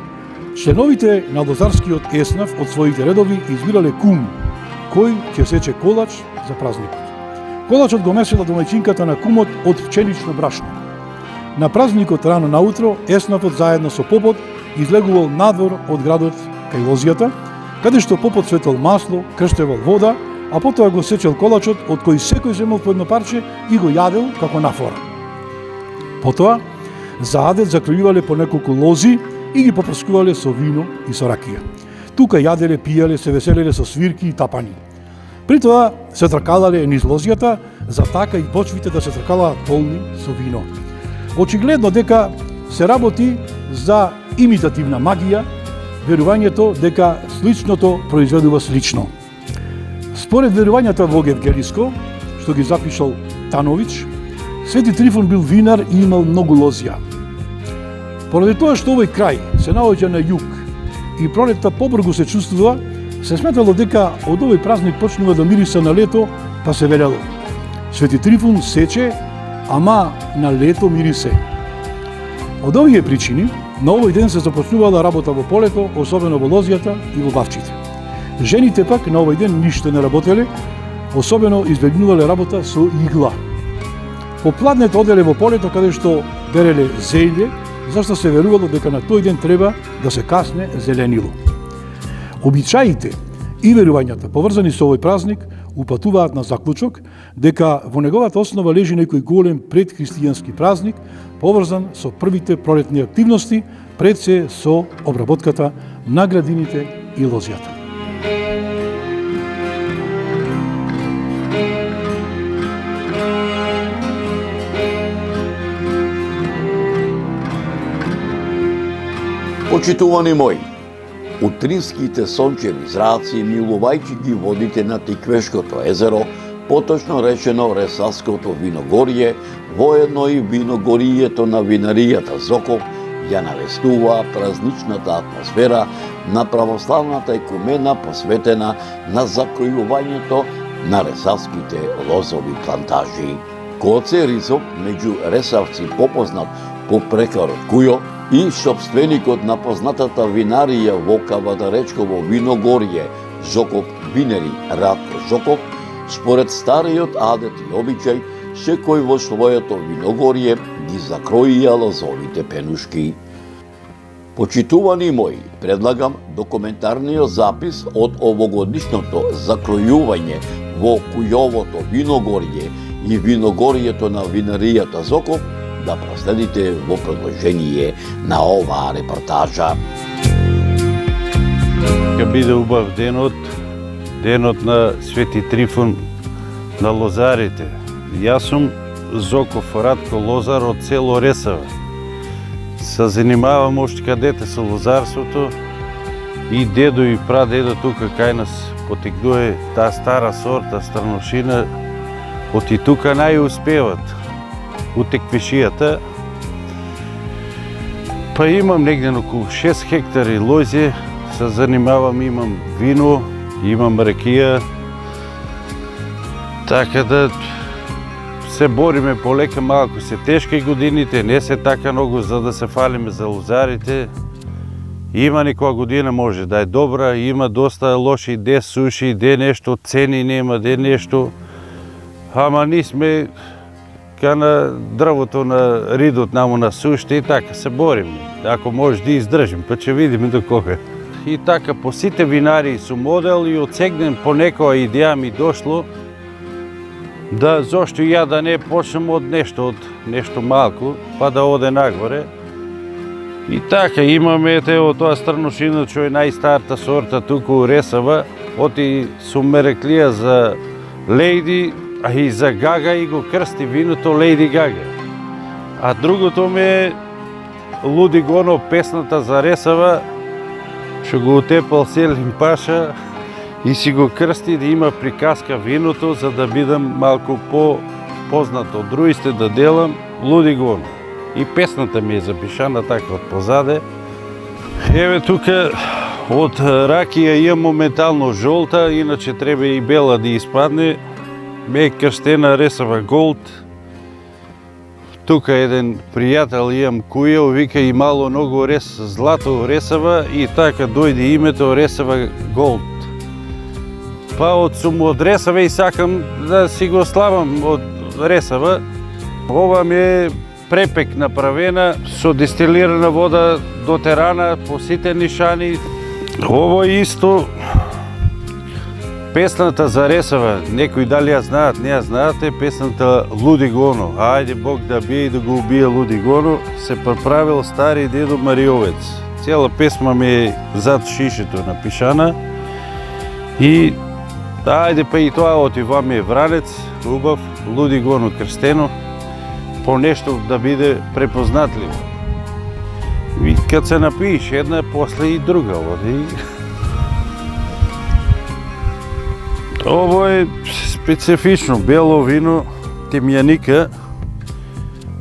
членовите на лозарскиот еснав од своите редови избирале кум, кој ќе сече колач за празникот. Колачот го месела домајчинката на кумот од пченично брашно. На празникот рано наутро, еснавот заедно со попот излегувал надвор од градот кај лозијата, каде што попот светел масло, крштевал вода, а потоа го сечел колачот, од кој секој земал по едно парче и го јадел како нафора. Потоа, за адет закројувале по неколку лози и ги попрскувале со вино и со ракија. Тука јаделе, пијале, се веселеле со свирки и тапани. При тоа се тркалале низ лозијата, за така и почвите да се тркалаат полни со вино. Очигледно дека се работи за имитативна магија, верувањето дека сличното произведува слично. Според верувањата во Евгелиско, што ги запишал Танович, Свети Трифун бил винар и имал многу лозија. Поради тоа што овој крај се наоѓа на југ и пролетта побрзо се чувствува, се сметало дека од овој празник почнува да мириса на лето, па се велело: Свети Трифун сече, ама на лето мирисе. Од овие причини, на овој ден се започнувала работа во полето, особено во лозијата и во бавчите. Жените пак на овој ден ништо не работеле, особено избегнувале работа со игла. Попладнете оделе во полето каде што береле зејле, зашто се верувало дека на тој ден треба да се касне зеленило. Обичаите и верувањата поврзани со овој празник упатуваат на заклучок дека во неговата основа лежи некој голем предхристијански празник, поврзан со првите пролетни активности, пред се со обработката на градините и лозијата. Почитувани мои, утринските сончеви зраци, милувајќи ги водите на Тиквешкото езеро, поточно речено Ресавското виногорје, воедно и виногоријето на винаријата Зоков, ја навестува празничната атмосфера на православната екумена посветена на закројувањето на ресавските лозови плантажи. Коце Ризов, меѓу ресавци попознат по прекарот Кујо, и собственикот на познатата винарија во Кавадаречково виногорје Зоков Винери Радко Зоков, според стариот адет и обичај, секој во своето виногорје ги закроија лозовите пенушки. Почитувани мои, предлагам документарниот запис од овогодишното закројување во Кујовото виногорје и виногоријето на винаријата Зоков да проследите во продолжение на оваа репортажа. Ке биде убав денот на Свети Трифун на лозарите. Јас сум Зоков Радко Лозар од село Ресава. Се занимавам уште кадете со лозарството и дедо и прадедо тука кај нас потекнуе таа стара сорта страношина, од и тука најуспеват у теквешијата. Па имам негде околу 6 хектари лозе, се занимавам, имам вино, имам ракија, така да се бориме полека, малку се тешки годините, не се така многу за да се фалиме за лозарите. Има некоја година може да е добра, има доста лоши, де суши, де нешто цени нема, де нешто. Ама ние сме ка на дрвото на ридот наму на суште и така се бориме. Ако може да издржим, па ќе видиме до кога. И така по сите винари сум одел и одсегнем по некоја идеја ми дошло да зошто ја да не почнем од нешто малку, па да оде нагоре. И така имаме ево тоа страношина, што е најстарта сорта тука у Ресава, оти сум ме реклија за Лејди, а и за Гага и го крсти виното Лејди Гага. А другото ме Луди Гоно, песната за Ресава, што го утепал Селим Паша и си го крсти да има приказка виното, за да бидам малку по-познато од другите да делам Луди Гоно. И песната ми е запишана така од позаде. Еве тука од ракија имам моментално жолта, иначе треба и бела да испадне. Ме е крштена Ресава Голд. Тука еден пријател имам Кујо, вика и мало многу злато Ресава и така дојде името Ресава Голд. Па сум од Ресава и сакам да си го славам од Ресава. Ова ми е препек направена со дистилирана вода дотерана по сите нишани. Ово исто песната за Ресава, некои дали ја знаат, не ја знаат, е песната Луди Гоно. Ајде Бог да бие и да го убие Луди Гоно, се праправил стари дедо Мариовец. Цела песма ми е зад шишето напишана и ајде па и тоа отива ми е Вранец, убав, Луди Гоно крстено, по нешто да биде препознатливо. И кад се напиеш една, после и друга оди. Ово е специфично бело вино, темјаника.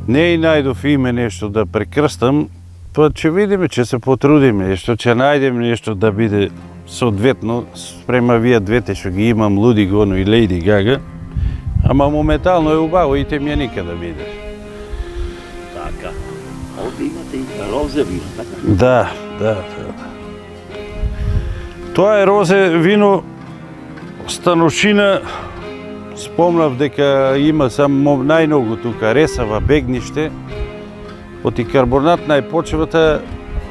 Не и најдов име нешто да прекрстам, па ќе видиме, ќе се потрудиме, нешто ќе најдем нешто да биде соодветно спрема вие двете што ги имам, Луди Гоно и Лејди Гага. Ама моментално е убаво и темјаника да биде. Така. Овде имате и розе вино, така? Да. Тоа е розе вино Станушина. Спомнав дека има само најмногу тука Ресава, Бегниште. Оти карбонат најпочвата,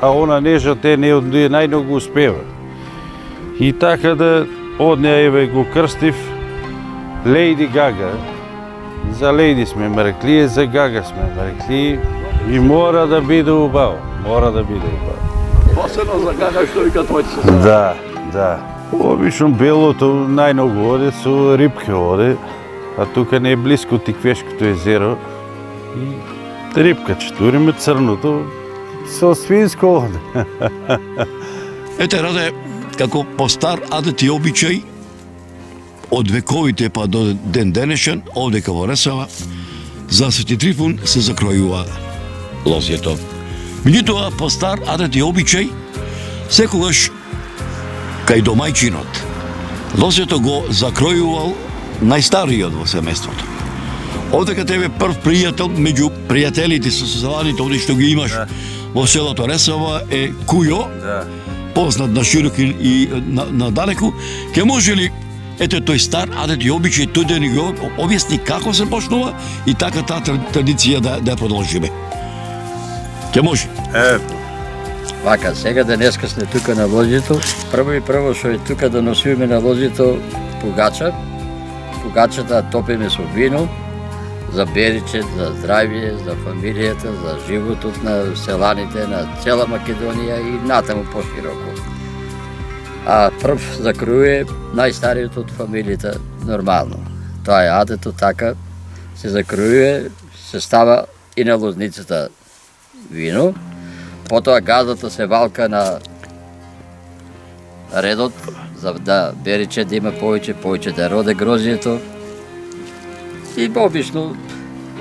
а она нежата е најмногу успева. И така да од неја еве го крстив Лејди Гага. За Лејди сме мрекли, за Гага сме мрекли и мора да биде убаво. Посебно за Гага што вика твојце. Да. Обично белото најмногу оде со рибки оде, а тука не е близко Тиквешкото езеро. И рибка четуриме, црното со свинско оде. Ете, Раде, како по стар адет и обичај, од вековите па до ден денешен, овдека во Ресава, за Свети Трифун се закројува лозјето. Меѓутоа, по стар адет и обичај, секогаш кај домајчинот, лозјето го закројувал најстариот во семејството. Овдека тебе прв пријател меѓу пријателите со соселаните овде што ги имаш во селото Ресава е Кујо, познат на широк и на далеку. Ке може ли ете тој стар адет и обичај тој да ни го објасни како се почнува и така таа традиција да продолжиме? Ке може? Вака, сега денеска сме тука на лозјето. Прво што е тука да носиме на лозјето пугача. Пугачата топиме со вино, за бериче, за здравје, за фамилијата, за животот на селаните, на цела Македонија и натаму пошироко. А прв закројува најстариот од фамилијата нормално. Тоа е адето така, се закројува, се става и на лозницата вино, потоа газата се валка на редот, за да бериче да има повеќе да роде грозјето. И обично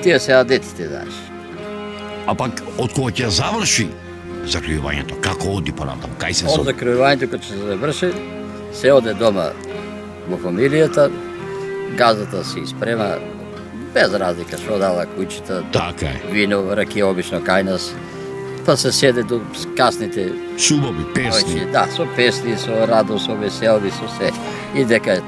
тие се адетите, знаеш. А пак, од кога ќе заврши закројувањето, како оди понатаму, кај се Од закројувањето кога ќе се заврши, се оде дома во фамилијата, газата се испрема, без разлика што дала куќата, така е. Вино, ракија обично кај нас, па се седе до касните субови, песни. Да, со песни, со радост, со веселби, со се. И дека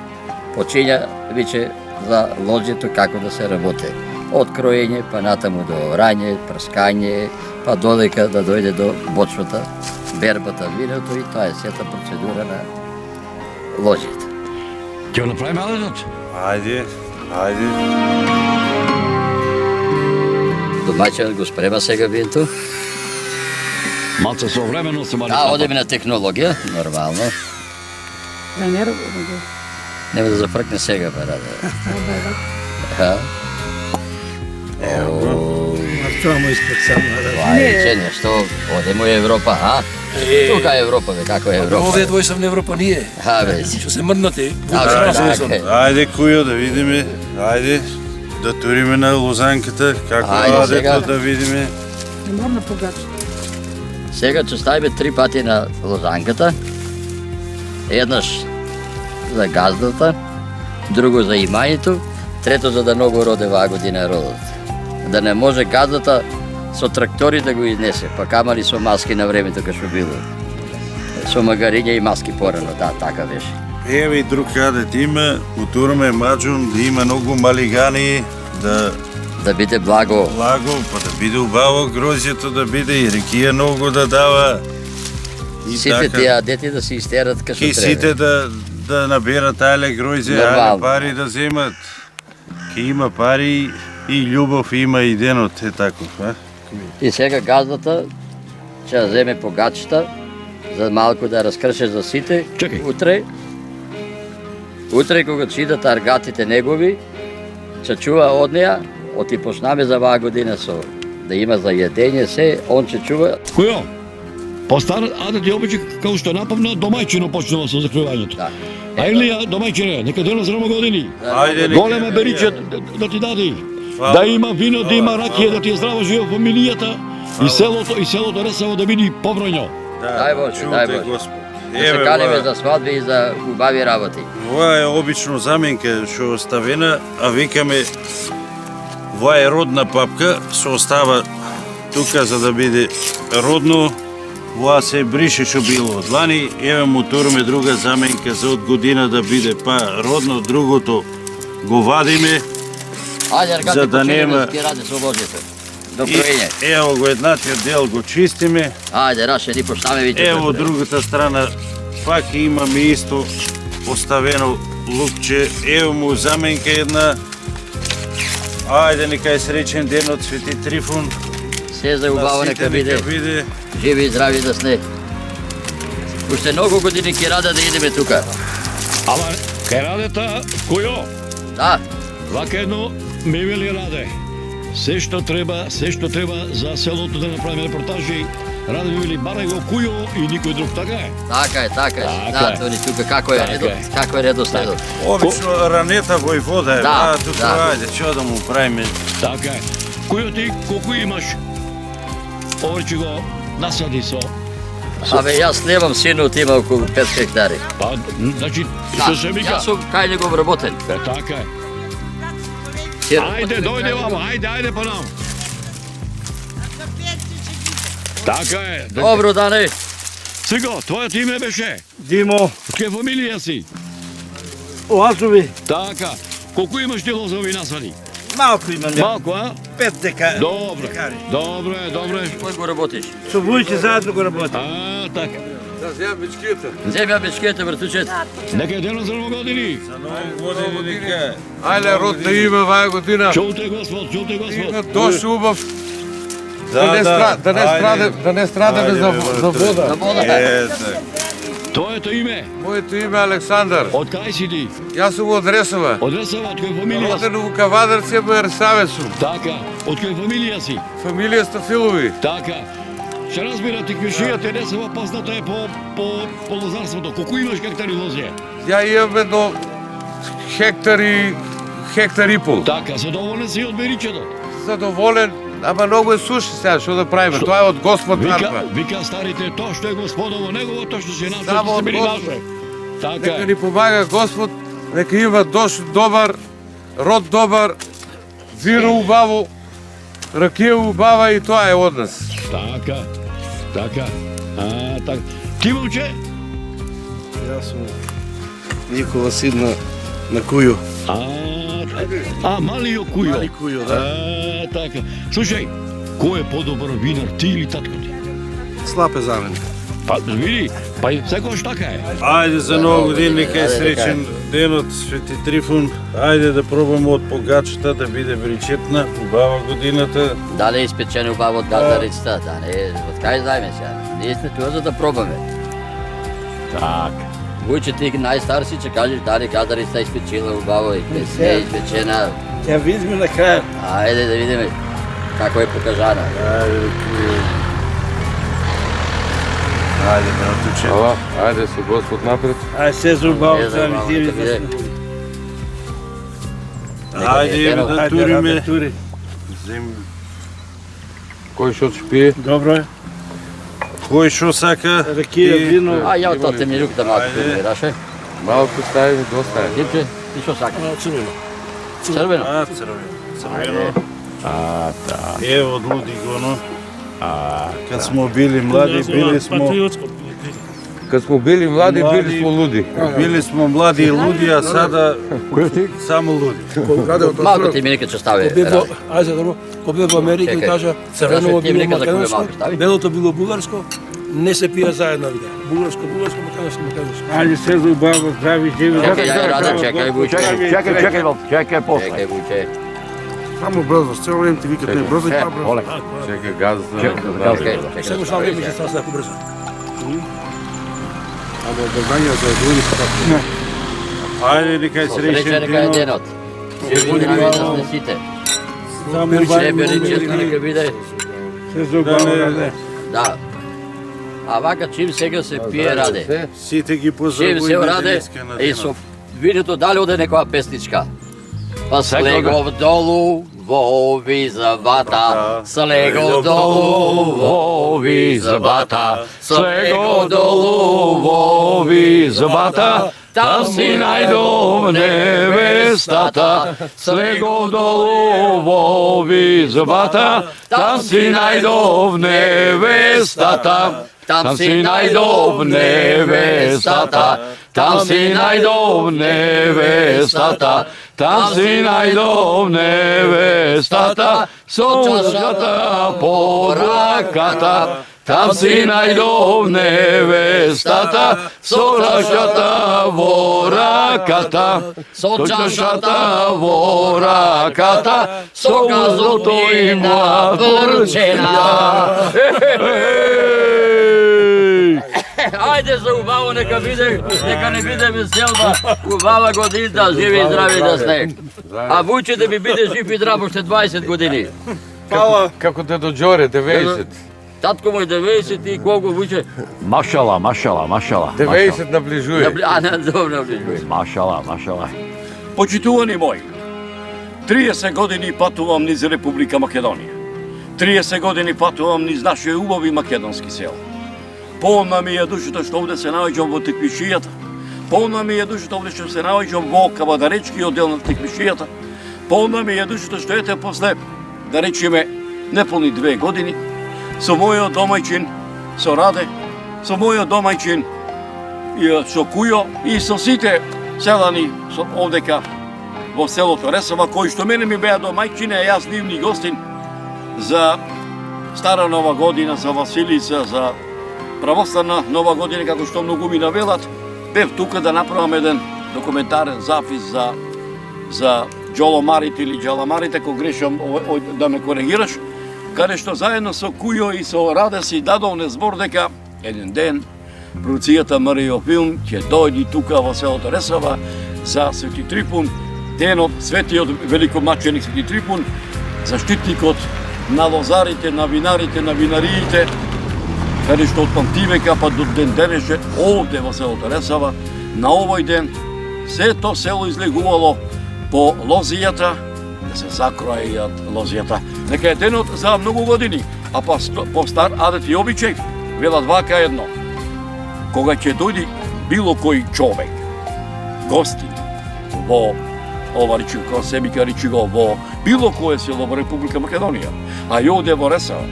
почиња виќе за лозјето како да се работи. Од кроење, па натаму до рање, прскање, па додека да дојде до бочвата, бербата, виното и тоа е сета процедура на лозјето. Ќе го направиме аледот? Ајде. Домаќинот го спрема сега винто. Малце современо се мали. Одеме на технологија, нормално. Нема да зафркне сега, па раде. Тоа му испред само. Ајде, нешто, одемо во Европа, а? Тука е Европа, бе, како е Европа? Овде двојсам на Европа ние. Бе. Што се мрнате. Ајде, Кујо, да видиме. Ајде, да туриме на лозанката, како адето да видиме. Морна погача. Сега ќе ставиме 3 пати на лозанката. Еднаш за газдата, друго за имањето, трето за да многу роде ваа година родот. Да не може газдата со трактори да го изнесе, па камали со маски на времето кога што било. Со магариња и маски порано, да, така беше. Еве и друг адет има, утураме маџун, да има многу малигани, да Да биде благо. Благо, па да биде убаво грозјето, да биде и рекија многу да дава. И Сите тие дети да се истерат како ки сите да наберат але гројзе, але пари да земат. Ки има пари и љубов има и денот е таков, а? И сега газдата ќе да земе погачта за малку да раскрше за сите. Чекај. Утре кога ќе идат аргатите негови, ќе чува од неа, оти почнаме за оваа година со да има за једење се, он ќе чува. Којо? Постар адет и обичај како што напавна домајчино почнува со закривањето. Да. А Илија, домајчине, нека денес за години. Ајде, Голема бериче да ти дади. Да има вино, да има ракија, да ти е здрава жива фамилијата и селото Ресево да биде побројно. Дај Боже, дај чуте, Боже. Господ. Да се канеме за свадби и за убави работи. Ова е обично заменка што оставена, а викаме ова е родна папка, се остава тука за да биде родно. Ова се брише што било од лани, еве му турме друга заменка за од година да биде па родно, другото го вадиме. Ајде, аргати, За да почнеме нема- да ги ради со Божјето. До И броење. ево го еднатиот дел го чистиме. Ајде, Раше, ни почнаме виќе. Ево другата страна пак имаме исто оставено лукче. Ево му заменка една. Ајде нека е среќен ден од Свети Трифун. Се за убаво На нека сите биде. биде. Живи и здрави да сне. Уште многу години ќе рада да идеме тука. Ама, кај радета, којо? Да, Вака едно ми вели Раде. Се што треба за селото да направиме репортажи, Раде ми вели барај го Кујо и никој друг, така е? така е. Така Да, е. тони тука како е Така редот, е. како е редоследот. Обично ранета војвода е. Да, Тука да. ајде, што да му правиме? Така е. Кујо ти колку имаш? Оврче го насади со. Абе, јас немам синот, има околу 5 хектари. Па, значи, Да, што се вика? јас сум кај него вработен. Така е. Сир. Ајде, дојде вама, ајде по нам. Така е. Добро, Дане. Сега, твојот име беше? Димо, Од која фамилија си? лазови, Така. Колку имаш ти лозови насади? малку имам ја. Малку, а? 5 дека. Добро. декари. Добро е. Кој го работиш? Со вујке заедно го работи. А, така. Земја бичките, братучет. Нека е денот за новогодини. За ново години нека. Ајде, род да има оваа година. Чулте Господ. Има дош убав. Да Да не страдаме за вода. На вода. така. Твоето име? Моето име е Александар. Од кај си ти? Јас сум од Ресова. Од Ресава, од која фамилија? Роден у Кавадарце, Ерсавец сум. Така. Од која фамилија си? Фамилија Стафилови. Така. Ще разбирате, кјушијата Ресава позната е по лозарството. Колку имаш хектари лозија? Ја имам едно хектар и пол. Така, задоволен си од беричето? Задоволен, ама многу е суши сега, што да правиме? Тоа е од Господ нарва. Вика старите, тоа што е Господово, негово, тоа што се наше, Само што се од били Господ. наше. Така Нека е. ни помага Господ, нека има дош добар, род добар, вино убаво, ракија убава и тоа е од нас. Така. Така. Ти момче? Јас сум Никола син на Кујо. Малио Кујо. Мали Кујо, да. Така. Слушај, кој е подобар винар, ти или татко ти? Слапе за мене. Па, види, па и секојаш така е. Ајде за нова година нека е среќен денот Свети Трифун. Ајде да пробаме од погачата да биде бричетна, убава годината. Дали е испечено убаво од газарицата? Да, не, од кај знаеме сега? Ние сме туа за да пробаме. Така. Вујче ти најстар си, че кажеш дали газарицата испечила убаво и ке се е испечена. Ќе видиме на крај. Ајде да видиме како е покажана. Ајде братуче. Ала, ајде со Господ напред. Ај се за убаво, Не знам, сега нека биде. Ајде да туриме. тури. Зем. Кој што спие? Добро е. Кој што сака? Ракија, вино. А, ја од тоа темнилюк да малко Ајде. примираше. Малку стави, доста е. Дипче, ти што сакаш? Црвено. Црвено? Црвено. Ево од луди гоно. Кад смо били млади, били смо Kad smo bili mladi, bili smo ludi. Bili smo mladi i ludi, a sada samo ludi. Малко ти минека ќе стави. Ајде, добро. Ко бил во Америка и кажа, црвеново било македонско, белото било бугарско, не се пија заедно, вика. Бугарско, македонско. Ајде се зубаво, здрави, живи. Чекај, Вујче. Чекај после. Чекај, Вујче. Само брзо, цело време ти викат не брзо и па брзо. Čekaj, gaz. Само што време ќе стане како брзо. Ама обрзања за одвори не. Ајде, нека е среќен Нека е денот. Се буди на сите. Само Се беричето нека биде. се зубаво. Да. А вака чим сега се пие раде. Сите ги Чим поздравувај се на раде денеска на и денот. со видите дали оде некоја песничка. Па слегов долу во визбата, слегов долу во визбата, слегов долу во визбата, там си најдов невестата, слегов долу во визбата, там си најдов невестата. Там си најдов невестата, там си најдов невестата, там си најдов невестата, со чашата по раката. Там си најдов невестата, со чашата во раката, со чашата во раката, со газото има врчена. Ајде за убаво, нека не биде веселба, убава година, живи и здрави да сте. А Вујче да ми биде жив и здрав още 20 години. Како те до Џоре, 90. Татко мој 90 и колку Вујче? Машала. 90 наближуе. Добро наближуе. Машала. Почитувани мои, 30 години патувам низ Република Македонија. 30 години патувам низ наши убави македонски села. Полна ми е душата што овде се наоѓам во Теквишијата. Полна ми е душата овде што се наоѓам во Кавадаречкиот дел на Теквишијата. Полна ми е душата што ете после, да речеме, неполни 2 години, со мојот домајчин, со Раде, со мојот домајчин, со Кујо и со сите селани овдека во селото Ресава, кои што мене ми беа домајчине, а јас нивни гостин за Стара Нова година, за Василица, за православна Нова година, како што многу ми навелат, бев тука да направам еден документарен запис за џоломарите или џаламарите, ако грешам да ме коригираш, каде што заедно со Кујо и со Раде си дадов незбор дека еден ден продуцијата Марио Филм ќе дојди тука во селото Ресава за Свети Трифун, денот светиот великомаченик Свети Трифун, заштитникот на лозарите, на винарите, на винариите, каде што од памтивека па до ден денешен овде во селото Ресава, на овој ден сето село излегувало по лозијата, да се закројат лозијата. Нека е денот за многу години, а по стар адет и обичај, велат вака едно. Кога ќе дојди било кој човек, гостин, во ова речи, кога себика речи го, во било кое село во Република Македонија, а и овде во Ресава,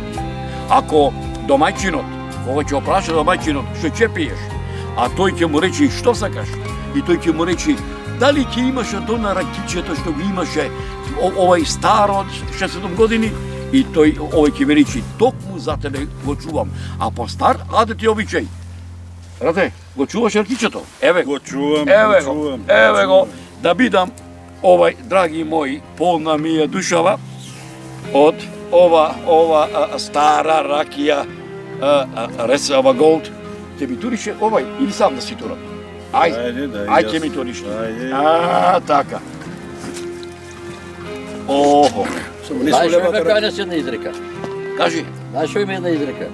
ако домајчинот, кога ќе опраша домајчинот, што ќе пиеш, а тој ќе му речи што сакаш, и тој ќе му речи дали ќе имаше дона ракичето што го имаше овај старо 6-7 години, и тој овој ќе ми речи токму за тебе го чувам, а по стар адет и обичај. Раде, го чуваш ракичето? Еве го. Го чувам, Еве го, да бидам овај, драги мои, полна ми е душава од ова стара ракија Ресава Голд. Ќе ми турише овај или сам да си турам? Ај ќе ми туриш. Така. Охо. Знаеш што има кажеш една изрека? Кажи. Знаеш што има една изрека?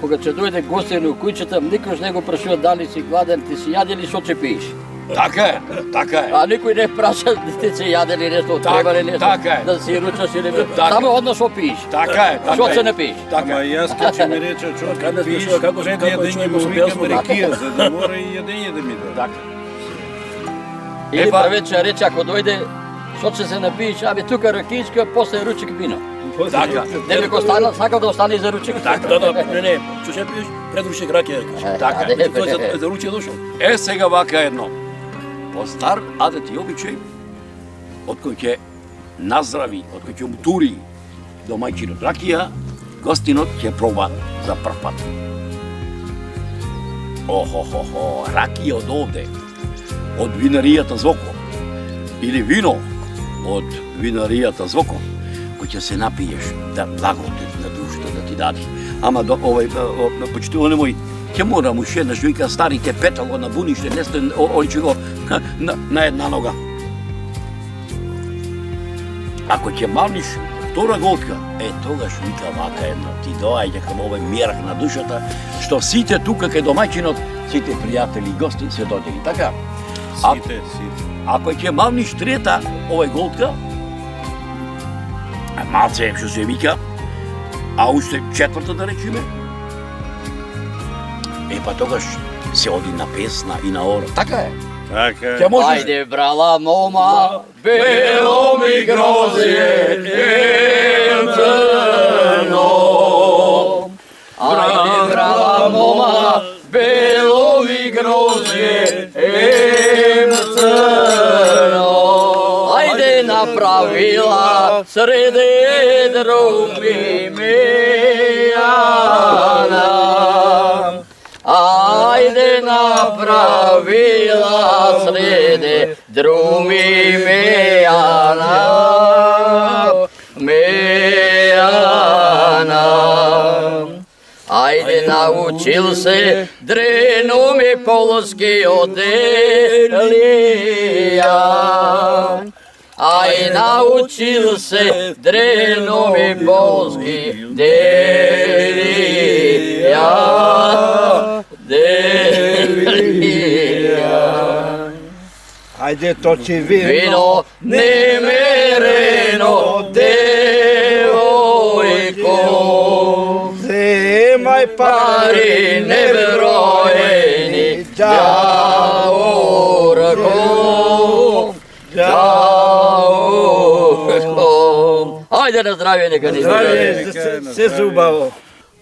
Кога ќе дојде гостин у куќата, никош не го прашува дали си гладен, ти си јаден или што ќе пиеш. Така е. А никој не праша ти си јаден или нешто, треба ли нешто, да си ручаш или не. Само одно што пиеш. Така е. Што ќе не пиеш. Ама јас ќе ми рече човек, пиеш, пред јадење го викам рекија, за да мора и јадење да ми даде. Или првече рече, ако дојде, што ќе се напиеш, абе тука ракичка, после ручек вино. Така. Не би го сакал да остане за ручек. Така, не, што ќе пиеш? Пред ручек ракија. Така. Тој за ручек дошол. Сега вака едно. По стар адет и обичај, откој ќе наздрави, откој ќе му тури домајчинот ракија, гостинот ќе проба за прв пат. Охо, ракија од овде, од винаријата Звоко, или вино од винаријата Звоко, кој ќе се напиеш, да благодет на душата да ти даде. Ама почитуване мој, ќе мора му шеднаш, вика старите петало на буниште, не сте оличи го на една нога. Ако ќе малниш втора голтка, тогаш вика вака едно, ти доаѓа кај овој мирак на душата, што сите тука кај домаќинот, сите пријатели и гости се дојдени, така? Сите. Ако ќе малниш трета овој голтка, малце што се вика, а уште четврта да речеме, па тогаш се оди на песна и на ора. Така е. Така е. Ајде, брала мома, бело ми грозие, црно. Ајде, брала мома, бело ми грозие, црно. Ајде, направила среде друми мејана. Ајде направила среде друми мејана. Ајде научил се дрено ми полоски оделија. Ај научил се дрено ми полоски делија. Ајде точи вино немерено, девојко. Земај пари неброени, ѓаурко. Ајде на здравје, нека ни се зубаво.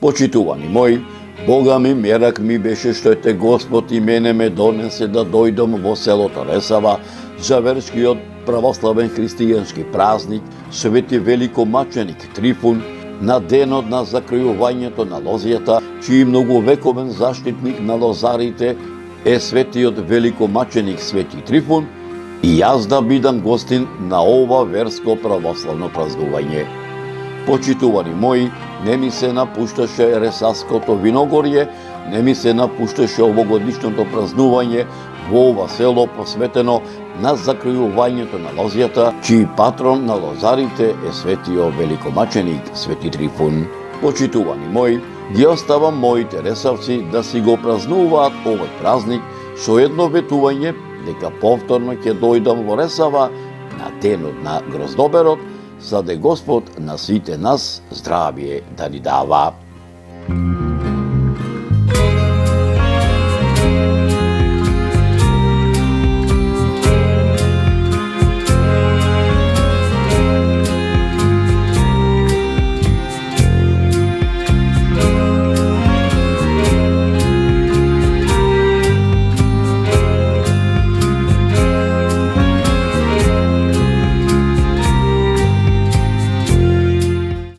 Почитувани мои, Бога ми, мерак ми беше што ете Господ и мене ме донесе да дојдам во селото Ресава за верскиот православен христијански празник Свети великомаченик Трифун на денот на закријувањето на лозијата, чиј многовековен заштитник на лозарите е светиот великомаченик Свети Трифун, и јас да бидам гостин на ова верско православно празнување. Почитувани мои, не ми се напушташе Ресавското виногорје, не ми се напушташе овогодишното празнување во ова село посветено на закријувањето на лозијата, чиј патрон на лозарите е светиот великомаченик Свети Трифун. Почитувани мои, ги оставам моите ресавци да си го празнуваат овој празник со едно ветување дека повторно ќе дојдам во Ресава на денот на гроздоберот, за да Господ на сите нас здравје да ни дава.